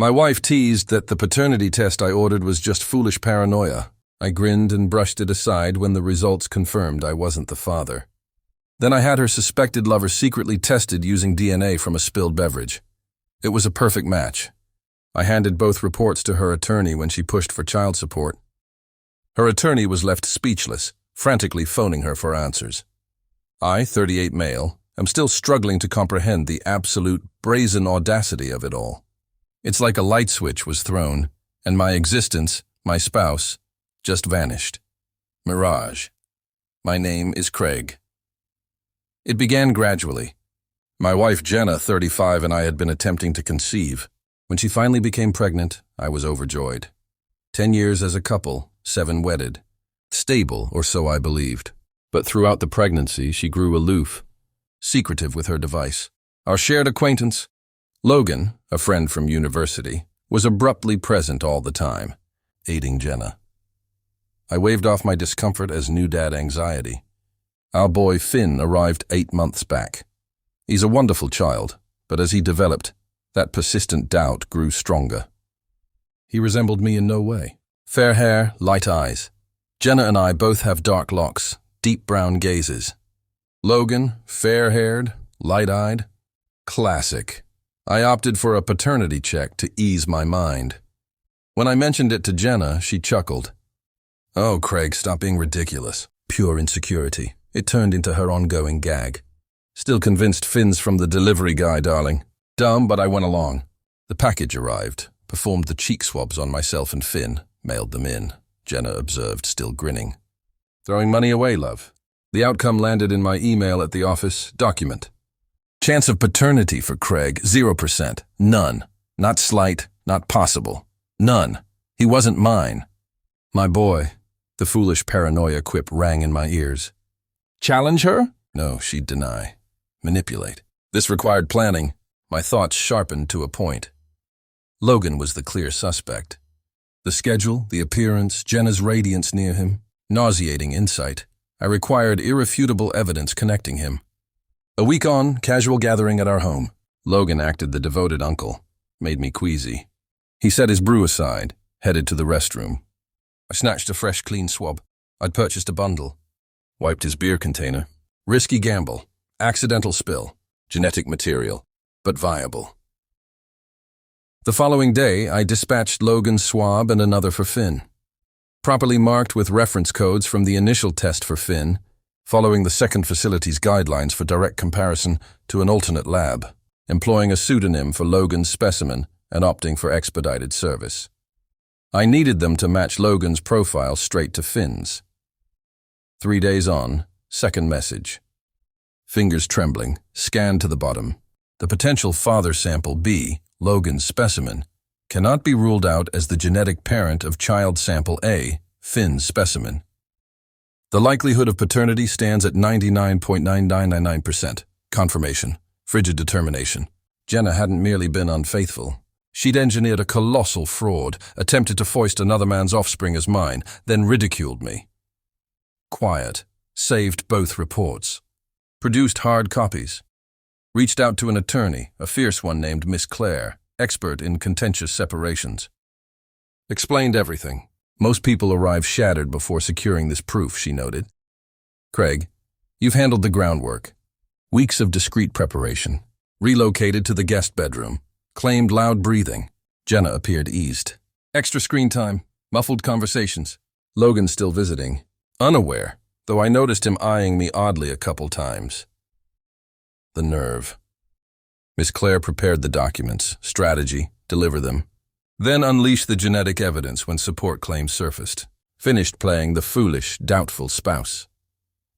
My wife teased that the paternity test I ordered was just foolish paranoia. I grinned and brushed it aside when the results confirmed I wasn't the father. Then I had her suspected lover secretly tested using DNA from a spilled beverage. It was a perfect match. I handed both reports to her attorney when she pushed for child support. Her attorney was left speechless, frantically phoning her for answers. I, 38 male, am still struggling to comprehend the absolute brazen audacity of it all. It's like a light switch was thrown, and my existence, my spouse, just vanished. Mirage. My name is Craig. It began gradually. My wife Jenna, 35, and I had been attempting to conceive. When she finally became pregnant, I was overjoyed. 10 years as a couple, 7 wedded. Stable, or so I believed. But throughout the pregnancy, she grew aloof, secretive with her device. Our shared acquaintance, Logan, a friend from university, was abruptly present all the time, aiding Jenna. I waved off my discomfort as new dad anxiety. Our boy Finn arrived 8 months back. He's a wonderful child, but as he developed, that persistent doubt grew stronger. He resembled me in no way. Fair hair, light eyes. Jenna and I both have dark locks, deep brown gazes. Logan, fair-haired, light-eyed. Classic. I opted for a paternity check to ease my mind. When I mentioned it to Jenna, she chuckled. "Oh, Craig, stop being ridiculous." Pure insecurity. It turned into her ongoing gag. "Still convinced Finn's from the delivery guy, darling." Dumb, but I went along. The package arrived, performed the cheek swabs on myself and Finn, mailed them in. Jenna observed, still grinning. "Throwing money away, love." The outcome landed in my email at the office. Document. Chance of paternity for Craig, 0%. None. Not slight, not possible. None. He wasn't mine. My boy. The foolish paranoia quip rang in my ears. Challenge her? No, she'd deny. Manipulate. This required planning. My thoughts sharpened to a point. Logan was the clear suspect. The schedule, the appearance, Jenna's radiance near him, nauseating insight. I required irrefutable evidence connecting him. A week on, casual gathering at our home. Logan acted the devoted uncle. Made me queasy. He set his brew aside, headed to the restroom. I snatched a fresh, clean swab. I'd purchased a bundle. Wiped his beer container. Risky gamble. Accidental spill. Genetic material. But viable. The following day, I dispatched Logan's swab and another for Finn. Properly marked with reference codes from the initial test for Finn, following the second facility's guidelines for direct comparison to an alternate lab, employing a pseudonym for Logan's specimen and opting for expedited service. I needed them to match Logan's profile straight to Finn's. 3 days on, second message. Fingers trembling, scanned to the bottom. The potential father sample B, Logan's specimen, cannot be ruled out as the genetic parent of child sample A, Finn's specimen. The likelihood of paternity stands at 99.9999%. Confirmation. Frigid determination. Jenna hadn't merely been unfaithful. She'd engineered a colossal fraud, attempted to foist another man's offspring as mine, then ridiculed me. Quiet. Saved both reports. Produced hard copies. Reached out to an attorney, a fierce one named Miss Claire, expert in contentious separations. Explained everything. Most people arrive shattered before securing this proof, she noted. Craig, you've handled the groundwork. Weeks of discreet preparation. Relocated to the guest bedroom. Claimed loud breathing. Jenna appeared eased. Extra screen time. Muffled conversations. Logan still visiting. Unaware, though I noticed him eyeing me oddly a couple times. The nerve. Miss Claire prepared the documents, strategy, deliver them. Then unleash the genetic evidence when support claims surfaced. Finished playing the foolish, doubtful spouse.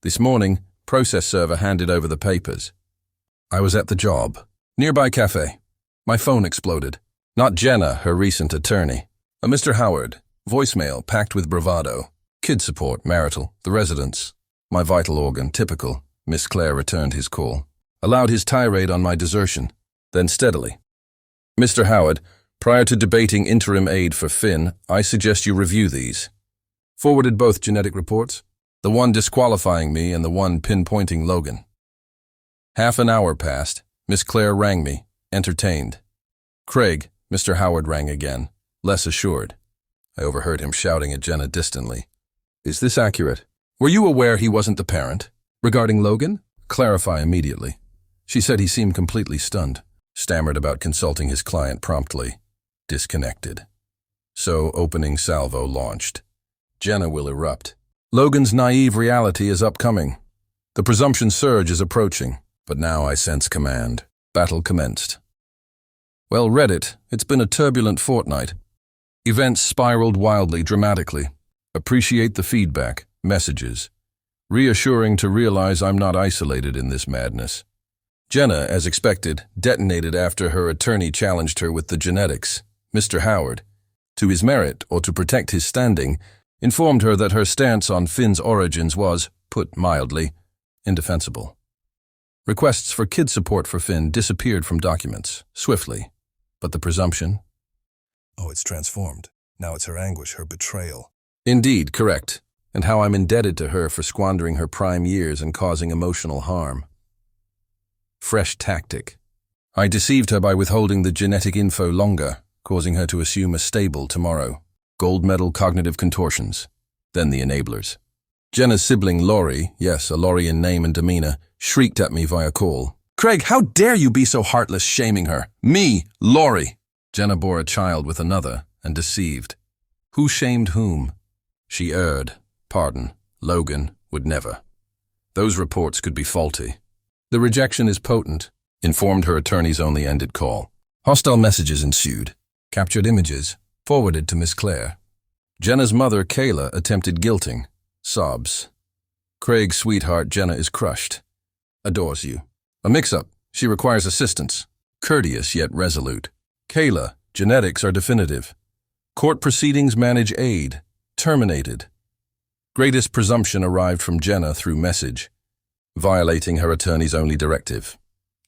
This morning, process server handed over the papers. I was at the job. Nearby cafe. My phone exploded. Not Jenna, her recent attorney. A Mr. Howard. Voicemail packed with bravado. Kid support, marital, the residence. My vital organ, typical. Miss Claire returned his call. Allowed his tirade on my desertion. Then steadily. Mr. Howard, prior to debating interim aid for Finn, I suggest you review these. Forwarded both genetic reports, the one disqualifying me and the one pinpointing Logan. Half an hour passed. Miss Claire rang me, entertained. Craig, Mr. Howard rang again, less assured. I overheard him shouting at Jenna distantly. Is this accurate? Were you aware he wasn't the parent? Regarding Logan? Clarify immediately. She said he seemed completely stunned, stammered about consulting his client promptly. Disconnected. So opening salvo launched. Jenna will erupt. Logan's naive reality is upcoming. The presumption surge is approaching, but now I sense command. Battle commenced. Well, Reddit, it's been a turbulent fortnight. Events spiraled wildly, dramatically. Appreciate the feedback, messages. Reassuring to realize I'm not isolated in this madness. Jenna, as expected, detonated after her attorney challenged her with the genetics. Mr. Howard, to his merit or to protect his standing, informed her that her stance on Finn's origins was, put mildly, indefensible. Requests for kid support for Finn disappeared from documents, swiftly. But the presumption? Oh, it's transformed. Now it's her anguish, her betrayal. Indeed, correct. And how I'm indebted to her for squandering her prime years and causing emotional harm. Fresh tactic. I deceived her by withholding the genetic info longer, causing her to assume a stable tomorrow. Gold medal cognitive contortions. Then the enablers. Jenna's sibling Laurie, yes, a Laurie in name and demeanor, shrieked at me via call. Craig, how dare you be so heartless shaming her? Me, Laurie. Jenna bore a child with another and deceived. Who shamed whom? She erred. Pardon. Logan would never. Those reports could be faulty. The rejection is potent, informed her attorney's only ended call. Hostile messages ensued. Captured images, forwarded to Miss Claire. Jenna's mother, Kayla, attempted guilting. Sobs. Craig, sweetheart, Jenna is crushed. Adores you. A mix-up. She requires assistance. Courteous yet resolute. Kayla, genetics are definitive. Court proceedings manage aid. Terminated. Greatest presumption arrived from Jenna through message, violating her attorney's only directive.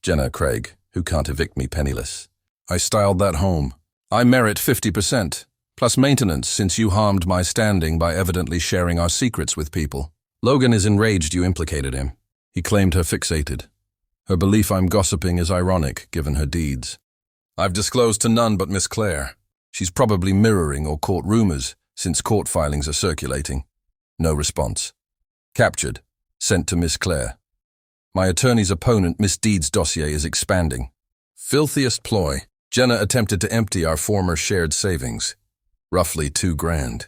Jenna, Craig, who can't evict me penniless. I styled that home. I merit 50%, plus maintenance since you harmed my standing by evidently sharing our secrets with people. Logan is enraged you implicated him. He claimed her fixated. Her belief I'm gossiping is ironic, given her deeds. I've disclosed to none but Miss Claire. She's probably mirroring or caught rumors, since court filings are circulating. No response. Captured. Sent to Miss Claire. My attorney's opponent misdeeds dossier is expanding. Filthiest ploy. Jenna attempted to empty our former shared savings. Roughly $2,000.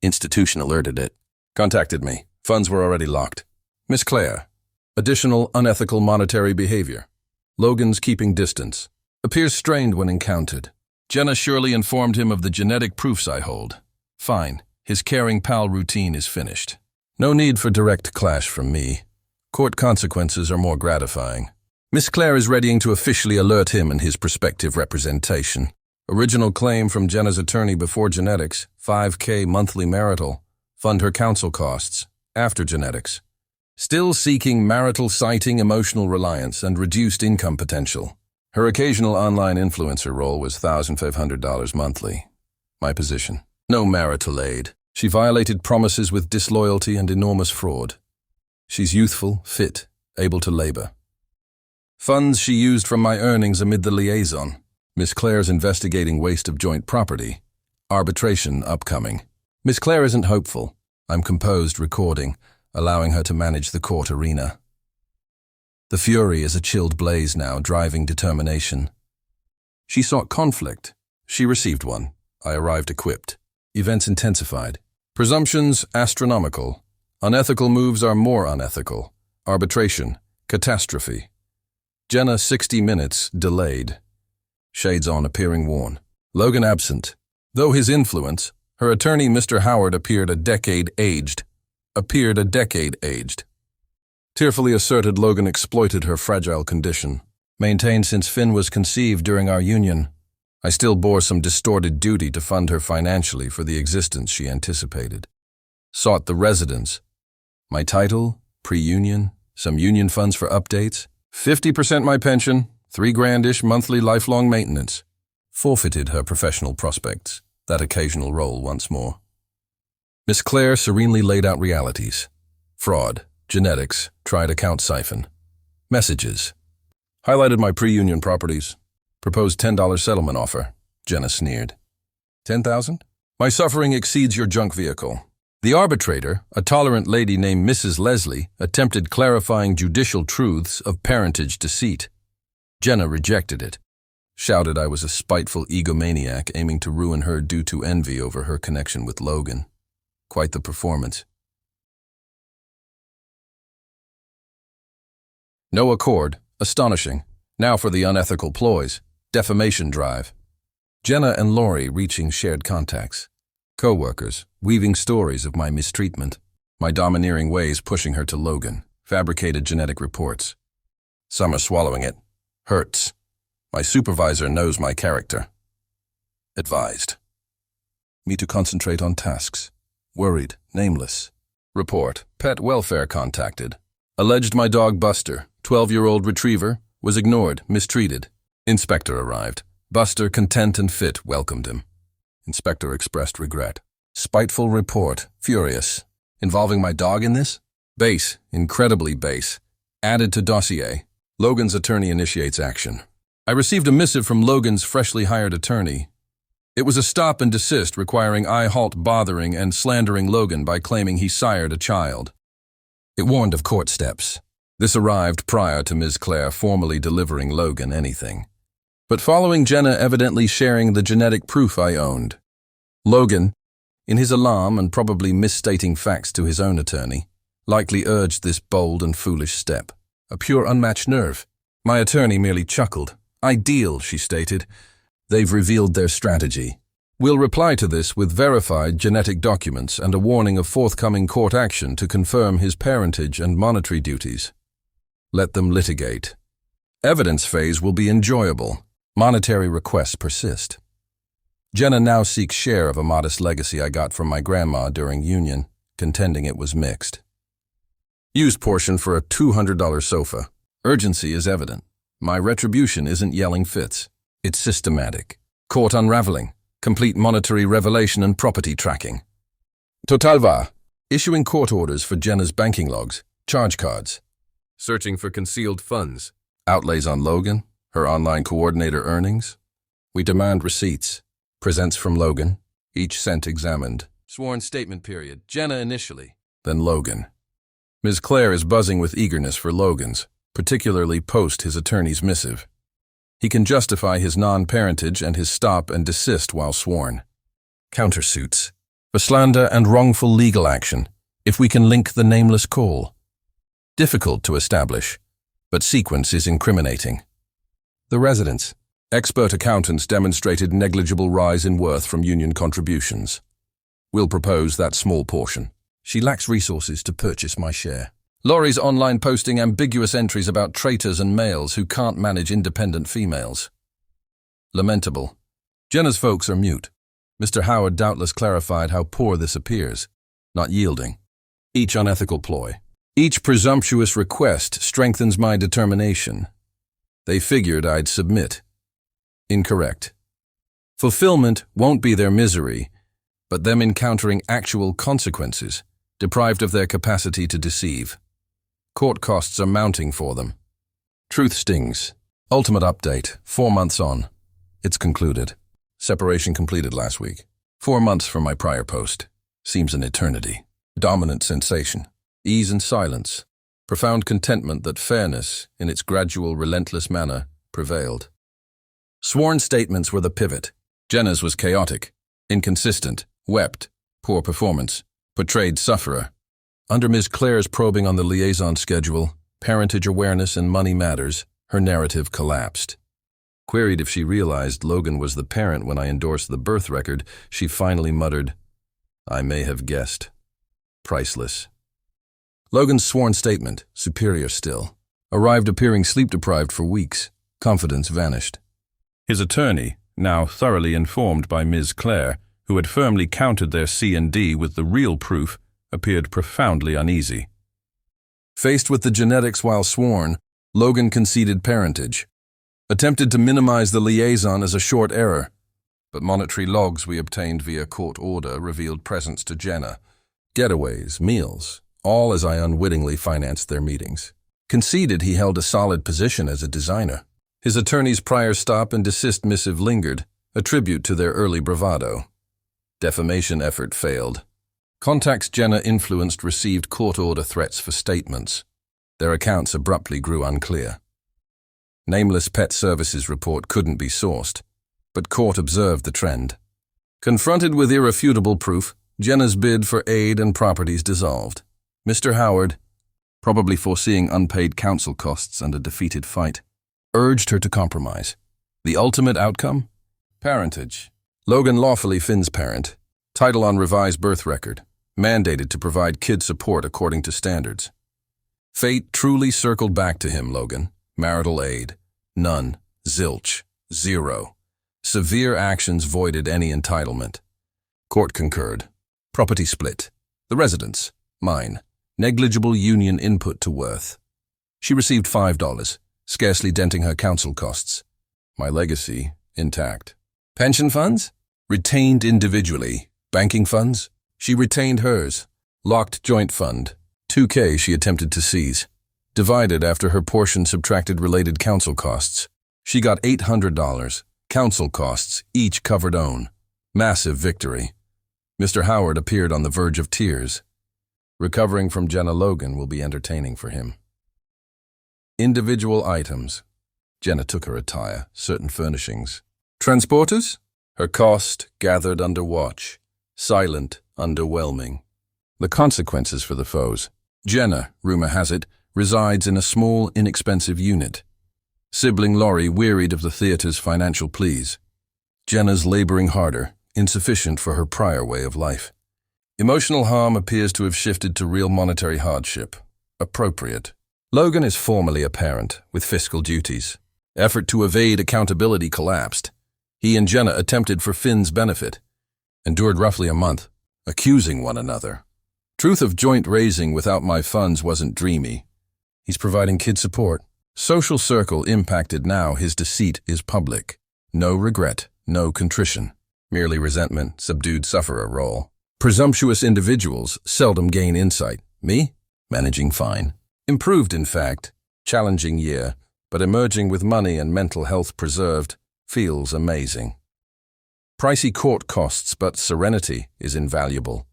Institution alerted it. Contacted me. Funds were already locked. Miss Claire. Additional unethical monetary behavior. Logan's keeping distance. Appears strained when encountered. Jenna surely informed him of the genetic proofs I hold. Fine. His caring pal routine is finished. No need for direct clash from me. Court consequences are more gratifying. Miss Claire is readying to officially alert him and his prospective representation. Original claim from Jenna's attorney before genetics, $5,000 monthly marital. Fund her counsel costs, after genetics. Still seeking marital citing emotional reliance and reduced income potential. Her occasional online influencer role was $1,500 monthly. My position. No marital aid. She violated promises with disloyalty and enormous fraud. She's youthful, fit, able to labor. Funds she used from my earnings amid the liaison. Miss Claire's investigating waste of joint property. Arbitration upcoming. Miss Claire isn't hopeful. I'm composed, recording, allowing her to manage the court arena. The fury is a chilled blaze now, driving determination. She sought conflict. She received one. I arrived equipped. Events intensified. Presumptions astronomical. Unethical moves are more unethical. Arbitration. Catastrophe. Jenna 60 minutes delayed. Shades on appearing worn. Logan absent. Though his influence, her attorney Mr. Howard appeared a decade aged. Tearfully asserted Logan exploited her fragile condition. Maintained since Finn was conceived during our union. I still bore some distorted duty to fund her financially for the existence she anticipated. Sought the residence. My title, pre-union, some union funds for updates, 50% my pension, $3,000-ish monthly lifelong maintenance. Forfeited her professional prospects, that occasional role once more. Miss Claire serenely laid out realities. Fraud, genetics, tried account siphon. Messages. Highlighted my pre-union properties. Proposed $10 settlement offer. Jenna sneered. 10,000? My suffering exceeds your junk vehicle. The arbitrator, a tolerant lady named Mrs. Leslie, attempted clarifying judicial truths of parentage deceit. Jenna rejected it, shouted I was a spiteful egomaniac aiming to ruin her due to envy over her connection with Logan. Quite the performance. No accord. Astonishing. Now for the unethical ploys. Defamation drive. Jenna and Lori reaching shared contacts. Co-workers, weaving stories of my mistreatment. My domineering ways pushing her to Logan. Fabricated genetic reports. Some are swallowing it. Hurts. My supervisor knows my character. Advised. Me to concentrate on tasks. Worried. Nameless. Report. Pet welfare contacted. Alleged my dog Buster, 12-year-old retriever, was ignored, mistreated. Inspector arrived. Buster, content and fit, welcomed him. Inspector expressed regret. Spiteful report, furious. Involving my dog in this? Base, incredibly base. Added to dossier. Logan's attorney initiates action. I received a missive from Logan's freshly hired attorney. It was a stop and desist requiring I halt bothering and slandering Logan by claiming he sired a child. It warned of court steps. This arrived prior to Ms. Claire formally delivering Logan anything. But following Jenna evidently sharing the genetic proof I owned. Logan, in his alarm and probably misstating facts to his own attorney, likely urged this bold and foolish step. A pure unmatched nerve. My attorney merely chuckled. Ideal, she stated. They've revealed their strategy. We'll reply to this with verified genetic documents and a warning of forthcoming court action to confirm his parentage and monetary duties. Let them litigate. Evidence phase will be enjoyable. Monetary requests persist. Jenna now seeks share of a modest legacy I got from my grandma during union, contending it was mixed. Used portion for a $200 sofa. Urgency is evident. My retribution isn't yelling fits. It's systematic. Court unraveling. Complete monetary revelation and property tracking. Totalva. Issuing court orders for Jenna's banking logs, charge cards. Searching for concealed funds. Outlays on Logan, her online coordinator earnings. We demand receipts. Presents from Logan. Each cent examined. Sworn statement period. Jenna initially. Then Logan. Ms. Claire is buzzing with eagerness for Logan's, particularly post his attorney's missive. He can justify his non-parentage and his stop and desist while sworn. Countersuits. For slander and wrongful legal action, if we can link the nameless call. Difficult to establish, but sequence is incriminating. The residence. Expert accountants demonstrated negligible rise in worth from union contributions. We'll propose that small portion. She lacks resources to purchase my share. Laurie's online posting ambiguous entries about traitors and males who can't manage independent females. Lamentable. Jenna's folks are mute. Mr. Howard doubtless clarified how poor this appears. Not yielding. Each unethical ploy. Each presumptuous request strengthens my determination. They figured I'd submit. Incorrect. Fulfillment won't be their misery, but them encountering actual consequences, deprived of their capacity to deceive. Court costs are mounting for them. Truth stings. Ultimate update, 4 months on. It's concluded. Separation completed last week. 4 months from my prior post. Seems an eternity. Dominant sensation. Ease and silence. Profound contentment that fairness, in its gradual, relentless manner, prevailed. Sworn statements were the pivot. Jenna's was chaotic, inconsistent, wept, poor performance, portrayed sufferer. Under Ms. Claire's probing on the liaison schedule, parentage awareness and money matters, her narrative collapsed. Queried if she realized Logan was the parent when I endorsed the birth record, she finally muttered, I may have guessed. Priceless. Logan's sworn statement, superior still, arrived appearing sleep-deprived for weeks. Confidence vanished. His attorney, now thoroughly informed by Ms. Claire, who had firmly countered their C&D with the real proof, appeared profoundly uneasy. Faced with the genetics while sworn, Logan conceded parentage. Attempted to minimize the liaison as a short error, but monetary logs we obtained via court order revealed presents to Jenna. Getaways, meals, all as I unwittingly financed their meetings. Conceded he held a solid position as a designer. His attorney's prior stop and desist missive lingered, a tribute to their early bravado. Defamation effort failed. Contacts Jenna influenced received court order threats for statements. Their accounts abruptly grew unclear. Nameless pet services report couldn't be sourced, but court observed the trend. Confronted with irrefutable proof, Jenna's bid for aid and properties dissolved. Mr. Howard, probably foreseeing unpaid counsel costs and a defeated fight, urged her to compromise. The ultimate outcome? Parentage. Logan lawfully Finn's parent. Title on revised birth record. Mandated to provide kid support according to standards. Fate truly circled back to him, Logan. Marital aid. None. Zilch. Zero. Severe actions voided any entitlement. Court concurred. Property split. The residence. Mine. Negligible union input to worth. She received $5, scarcely denting her counsel costs. My legacy, intact. Pension funds? Retained individually. Banking funds? She retained hers. Locked joint fund. $2K she attempted to seize. Divided after her portion subtracted related counsel costs. She got $800. Counsel costs, each covered own. Massive victory. Mr. Howard appeared on the verge of tears. Recovering from Jenna Logan will be entertaining for him. Individual items. Jenna took her attire, certain furnishings. Transporters? Her cost gathered under watch. Silent, underwhelming. The consequences for the foes. Jenna, rumor has it, resides in a small, inexpensive unit. Sibling Laurie wearied of the theater's financial pleas. Jenna's laboring harder, insufficient for her prior way of life. Emotional harm appears to have shifted to real monetary hardship. Appropriate. Logan is formally a parent, with fiscal duties. Effort to evade accountability collapsed. He and Jenna attempted for Finn's benefit. Endured roughly a month, accusing one another. Truth of joint raising without my funds wasn't dreamy. He's providing kid support. Social circle impacted now, his deceit is public. No regret, no contrition. Merely resentment, subdued sufferer role. Presumptuous individuals seldom gain insight. Me? Managing fine. Improved, in fact. Challenging year, but emerging with money and mental health preserved feels amazing. Pricey court costs, but serenity is invaluable.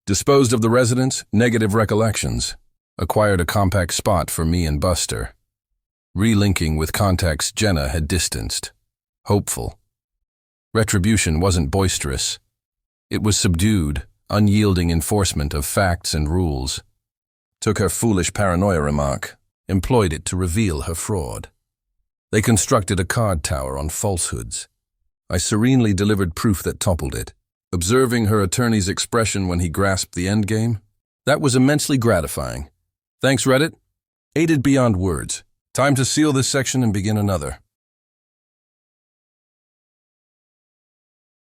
Disposed of the residence, negative recollections. Acquired a compact spot for me and Buster. Relinking with contacts Jenna had distanced. Hopeful. Retribution wasn't boisterous. It was subdued, unyielding enforcement of facts and rules. Took her foolish paranoia remark, employed it to reveal her fraud. They constructed a card tower on falsehoods. I serenely delivered proof that toppled it. Observing her attorney's expression when he grasped the endgame, that was immensely gratifying. Thanks, Reddit. Aided beyond words. Time to seal this section and begin another.